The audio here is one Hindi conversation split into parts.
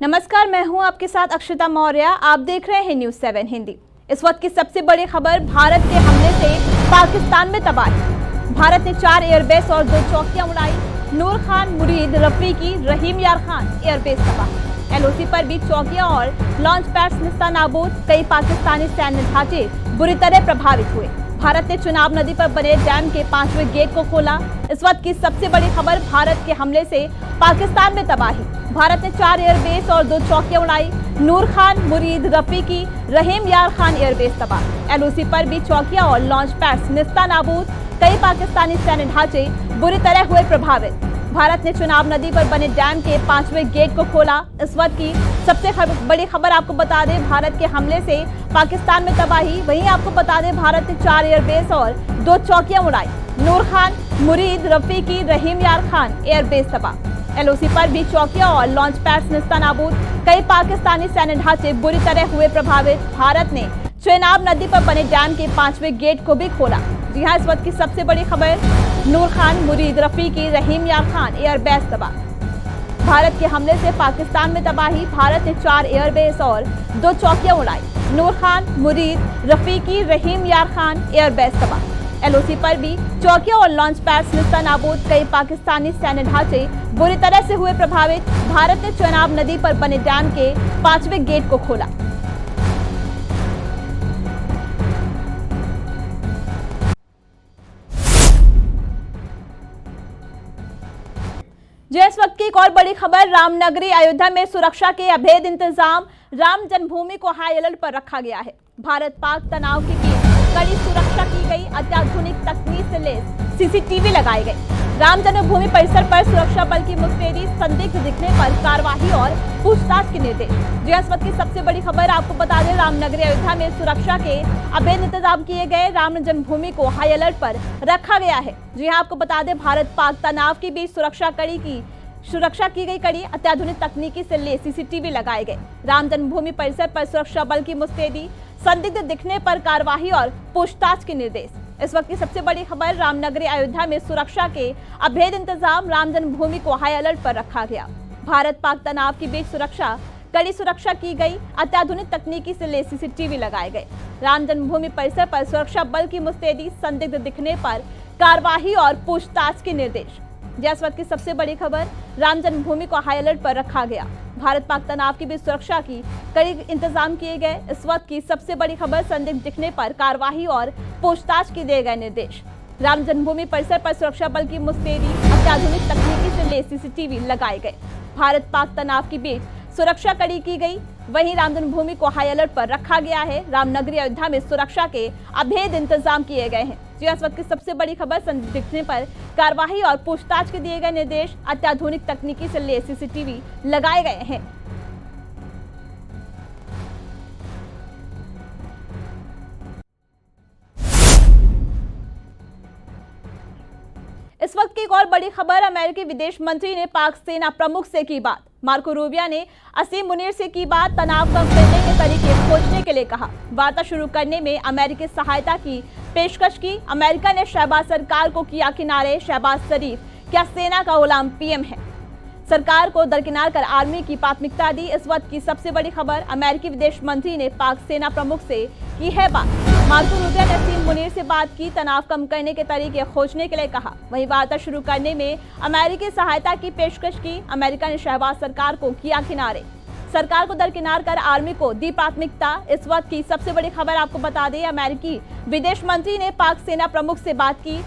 नमस्कार, मैं हूं आपके साथ अक्षता मौर्य। आप देख रहे हैं न्यूज़ 7 हिंदी। इस वक्त की सबसे बड़ी खबर, भारत के हमले से पाकिस्तान में तबाही। भारत ने 4 एयरबेस और 2 चौकियां उड़ाई। नूर खान, मुरीद, रफीकी, रहीम यार खान एयरबेस तबाह। एलओसी पर भी चौकियां और लॉन्च पैड्स निस्तानाबूद। कई पाकिस्तानी सैन्य ढांचे बुरी तरह प्रभावित हुए। भारत ने चुनाब नदी पर बने डैम के 5वें गेट को खोला। इस वक्त की सबसे बड़ी खबर, भारत के हमले से पाकिस्तान में तबाही। भारत ने 4 एयरबेस और 2 चौकियां उड़ाई। नूर खान, मुरीद, रफीकी, रहीम यार खान एयरबेस तबाह। एलओसी पर भी चौकियां और लॉन्च पैड्स निस्तानाबूद। कई पाकिस्तानी सैन्य ढांचे बुरी तरह हुए प्रभावित। भारत ने चुनाब नदी पर बने डैम के 5वें गेट को खोला। इस वक्त की सबसे बड़ी खबर आपको बता दें, भारत के हमले से पाकिस्तान में तबाही। वहीं आपको बता दें, भारत ने 4 एयरबेस और 2 चौकियां उड़ाई। नूर खान, मुरीद, रफीकी, रहीम यार खान एयरबेस तबाह। एलओसी पर भी चौकियां और लॉन्च पैड्स निस्तानाबूद। कई पाकिस्तानी सैन्य ढांचे बुरी तरह हुए प्रभावित। भारत ने चेनाब नदी पर बने डैम के 5वें गेट को भी खोला। जी हां, इस वक्त की सबसे बड़ी खबर, नूर खान, मुरीद, रफीकी, रहीम यार खान एयरबेस तबाह। भारत के हमले से पाकिस्तान में तबाही। भारत ने 4 एयरबेस और 2 चौकियां उड़ाई। नूर खान, मुरीद, रफीकी, रहीम यार खान एयरबेस तबाह। एलओसी पर भी चौकियां और लॉन्च पैड्स निस्तानाबूद। कई पाकिस्तानी सैन्य ढांचे बुरी तरह से हुए प्रभावित। भारत ने चेनाब नदी पर बने डैम के 5वें गेट को खोला। जो इस वक्त की एक और बड़ी खबर, रामनगरी अयोध्या में सुरक्षा के अभेद इंतजाम। राम जन्मभूमि को हाई अलर्ट पर रखा गया है। भारत पाक तनाव के बीच कड़ी सुरक्षा की गई। अत्याधुनिक तकनीक से लैस सीसीटीवी लगाए गए। राम जन्मभूमि परिसर पर सुरक्षा बल की मुस्तैदी। संदिग्ध दिखने पर कार्रवाई और पूछताछ के निर्देश। जी इस वक्त की सबसे बड़ी खबर आपको बता दें, रामनगरी अयोध्या में सुरक्षा के अभेद इंतजाम किए गए। राम जन्मभूमि को हाई अलर्ट पर रखा गया है। जी हाँ, आपको बता दें, भारत पाक तनाव के बीच सुरक्षा की गई कड़ी। अत्याधुनिक तकनीकी से लैस सीसीटीवी लगाए गए। राम जन्मभूमि परिसर पर सुरक्षा बल की मुस्तैदी। संदिग्ध दिखने पर कार्रवाई और पूछताछ के निर्देश। इस वक्त की सबसे बड़ी खबर, रामनगरी अयोध्या में सुरक्षा के अभेद इंतजाम। राम जन्मभूमि को हाई अलर्ट पर रखा गया। भारत पाक तनाव के बीच कड़ी सुरक्षा की गई। अत्याधुनिक तकनीकी से लैस सीसीटीवी लगाए गए। राम जन्मभूमि परिसर पर सुरक्षा बल की मुस्तैदी। संदिग्ध दिखने पर कार्रवाई और पूछताछ के निर्देश। इस वक्त की सबसे बड़ी खबर, राम जन्मभूमि को हाई अलर्ट पर रखा गया। भारत पाक तनाव के बीच सुरक्षा की कड़ी इंतजाम किए गए। इस वक्त की सबसे बड़ी खबर, संदिग्ध दिखने पर कार्रवाई और पूछताछ के दिए गए निर्देश। राम जन्मभूमि परिसर पर सुरक्षा बल की मुस्तैदी। अत्याधुनिक तकनीकी से लैस सीसीटीवी लगाए गए। भारत पाक तनाव के बीच सुरक्षा कड़ी की गई। वहीं राम जन्मभूमि को हाई अलर्ट पर रखा गया है। रामनगरी अयोध्या में सुरक्षा के अभेद इंतजाम किए गए हैं। जी इस वक्त की सबसे बड़ी खबर, संदिग्ध दिखने पर कार्रवाई और पूछताछ के दिए गए निर्देश। अत्याधुनिक तकनीकी से लैस सीसीटीवी लगाए गए हैं। इस वक्त की एक और बड़ी खबर, अमेरिकी विदेश मंत्री ने पाक सेना प्रमुख से की बात। मार्को रूबियो ने असीम मुनीर से की बात। तनाव कम करने के तरीके खोजने के लिए कहा। वार्ता शुरू करने में अमेरिकी सहायता की पेशकश की। अमेरिका ने शहबाज सरकार को किया किनारे। शहबाज शरीफ क्या सेना का गुलाम पीएम है? सरकार को दरकिनार कर आर्मी की प्राथमिकता दी। इस वक्त की सबसे बड़ी खबर, अमेरिकी विदेश मंत्री ने पाक सेना प्रमुख से की है बात। मार्को रूबियो ने असीम मुनीर से बात की। तनाव कम करने के तरीके खोजने के लिए कहा। वहीं वार्ता शुरू करने में अमेरिकी सहायता की पेशकश की। अमेरिका ने शहबाज सरकार को किया किनारे। सरकार को दरकिनार कर आर्मी को दी प्राथमिकता। इस वक्त की सबसे बड़ी खबर आपको बता दें, अमेरिकी विदेश मंत्री ने पाक सेना प्रमुख से बात की।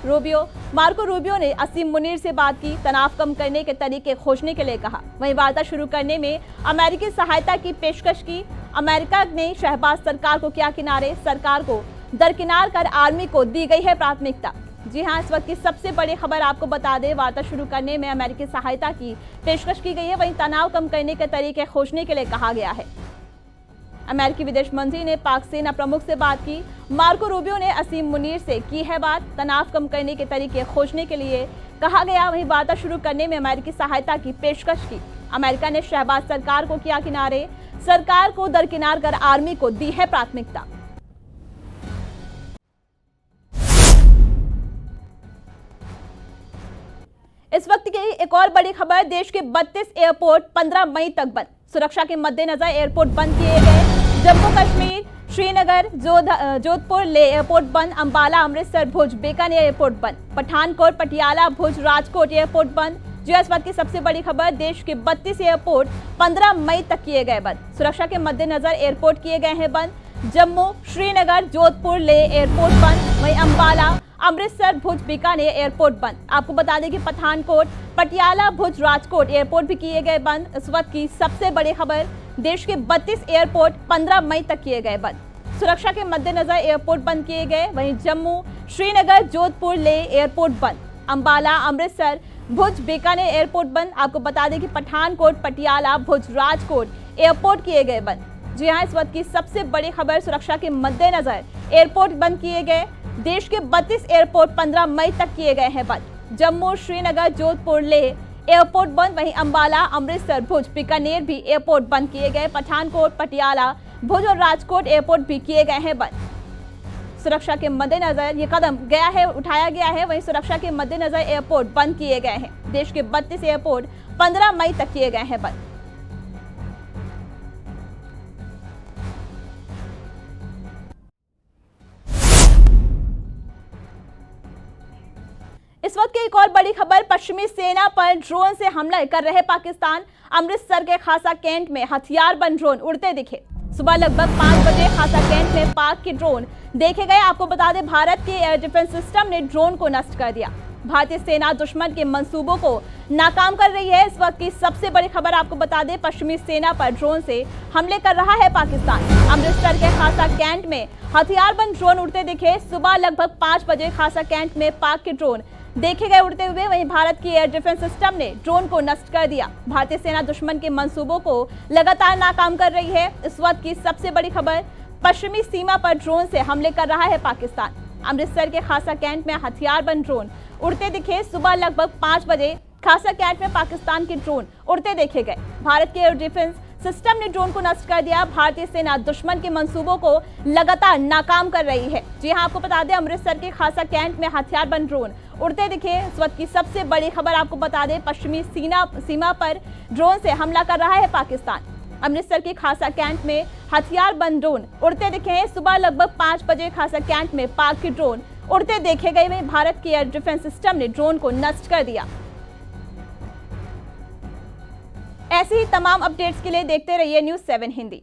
मार्को रूबियो ने असीम मुनीर से बात की। तनाव कम करने के तरीके खोजने के लिए कहा। वहीं वार्ता शुरू करने में अमेरिकी सहायता की पेशकश की। अमेरिका ने शहबाज सरकार को किया किनारे। सरकार को दरकिनार कर आर्मी को दी गई है प्राथमिकता। जी हां, इस वक्त की सबसे बड़ी खबर आपको बता दें, वार्ता शुरू करने में अमेरिकी सहायता की पेशकश की गई है। वहीं तनाव कम करने के तरीके खोजने के लिए कहा गया है। अमेरिकी विदेश मंत्री ने पाक सेना प्रमुख से बात की। मार्को रूबियो ने असीम मुनीर से की है बात। तनाव कम करने के तरीके खोजने के लिए कहा गया। वहीं वार्ता शुरू करने में अमेरिकी सहायता की पेशकश की। अमेरिका ने शहबाज सरकार को किया किनारे। सरकार को दरकिनार कर आर्मी को दी है प्राथमिकता। इस वक्त की एक और बड़ी खबर, देश के 32 एयरपोर्ट 15 मई तक बंद। सुरक्षा के मद्देनजर एयरपोर्ट बंद किए गए। जम्मू कश्मीर, श्रीनगर, जोधपुर ले एयरपोर्ट बंद। अंबाला, अमृतसर, भुज, बीकानेर एयरपोर्ट बंद। पठानकोट, पटियाला, भुज, राजकोट एयरपोर्ट बंद। जो इस वक्त की सबसे बड़ी खबर, देश के 32 एयरपोर्ट 15 मई तक किए गए बंद। सुरक्षा के मद्देनजर एयरपोर्ट किए गए हैं बंद। जम्मू, श्रीनगर, जोधपुर ले एयरपोर्ट बंद। वहीं अंबाला, अमृतसर, भुज, बीकानेर एयरपोर्ट बंद। आपको बता दें कि पठानकोट, पटियाला, भुज, राजकोट एयरपोर्ट भी किए गए बंद। इस वक्त की सबसे बड़ी खबर, देश के 32 एयरपोर्ट 15 मई तक किए गए बंद। सुरक्षा के मद्देनजर एयरपोर्ट बंद किए गए। वहीं जम्मू, श्रीनगर, जोधपुर ले एयरपोर्ट बंद। अंबाला, अमृतसर, भुज, बीकानेर एयरपोर्ट बंद। आपको बता दें कि पठानकोट, पटियाला, भुज, राजकोट एयरपोर्ट किए गए बंद। जी हाँ, इस वक्त की सबसे बड़ी खबर, सुरक्षा के मद्देनजर एयरपोर्ट बंद किए गए। देश के 32 एयरपोर्ट 15 मई तक किए गए हैं बंद। जम्मू, श्रीनगर, जोधपुर ले एयरपोर्ट बंद। वहीं अंबाला, अमृतसर, भुज, बीकानेर भी एयरपोर्ट बंद किए गए। पठानकोट, पटियाला, भुज और राजकोट एयरपोर्ट भी किए गए हैं बंद। सुरक्षा के मद्देनजर ये कदम उठाया गया है। वहीं सुरक्षा के मद्देनजर एयरपोर्ट बंद किए गए हैं। देश के 32 एयरपोर्ट 15 मई तक किए गए हैं बंद। इस वक्त की एक और बड़ी खबर, पश्चिमी सेना पर ड्रोन से हमला कर रहे पाकिस्तान। अमृतसर के खासा कैंट में हथियारबंद ड्रोन उड़ते दिखे। सुबह लगभग 5 बजे खासा कैंट में पाक के ड्रोन देखे गए। आपको बता दें, भारत के एयर डिफेंस सिस्टम ने ड्रोन को नष्ट कर दिया। भारतीय सेना दुश्मन के मंसूबों को नाकाम कर रही है। इस वक्त की सबसे बड़ी खबर आपको बता दें, पश्चिमी सेना पर ड्रोन से हमले कर रहा है पाकिस्तान। अमृतसर के खासा कैंट में हथियारबंद ड्रोन उड़ते दिखे। सुबह लगभग 5 बजे खासा कैंट में पाक के ड्रोन देखे गए उड़ते हुए। वहीं भारत की एयर डिफेंस सिस्टम ने ड्रोन को नष्ट कर दिया। भारतीय सेना दुश्मन के मंसूबों को लगातार नाकाम कर रही है। इस वक्त की सबसे बड़ी खबर, पश्चिमी सीमा पर ड्रोन से हमले कर रहा है पाकिस्तान। अमृतसर के खासा कैंट में हथियारबंद ड्रोन उड़ते दिखे। सुबह लगभग 5 बजे खासा कैंट में पाकिस्तान के ड्रोन उड़ते देखे गए। भारत के एयर डिफेंस सिस्टम ने ड्रोन को नष्ट कर दिया। भारतीय सेना दुश्मन के मंसूबों को लगातार नाकाम कर रही है। जी हां, आपको बता दें, अमृतसर के खासा कैंट में हथियारबंद ड्रोन उड़ते दिखे। इस वक्त की सबसे बड़ी खबर आपको बता दें, पश्चिमी सीमा पर ड्रोन से हमला कर रहा है पाकिस्तान। अमृतसर के खासा कैंट में हथियारबंद ड्रोन उड़ते दिखे हैं। सुबह लगभग 5 बजे खासा कैंट में पाक के ड्रोन उड़ते देखे गए। में भारत के एयर डिफेंस सिस्टम ने ड्रोन को नष्ट कर दिया। ऐसी ही तमाम अपडेट्स के लिए देखते रहिए न्यूज़ 7 हिंदी।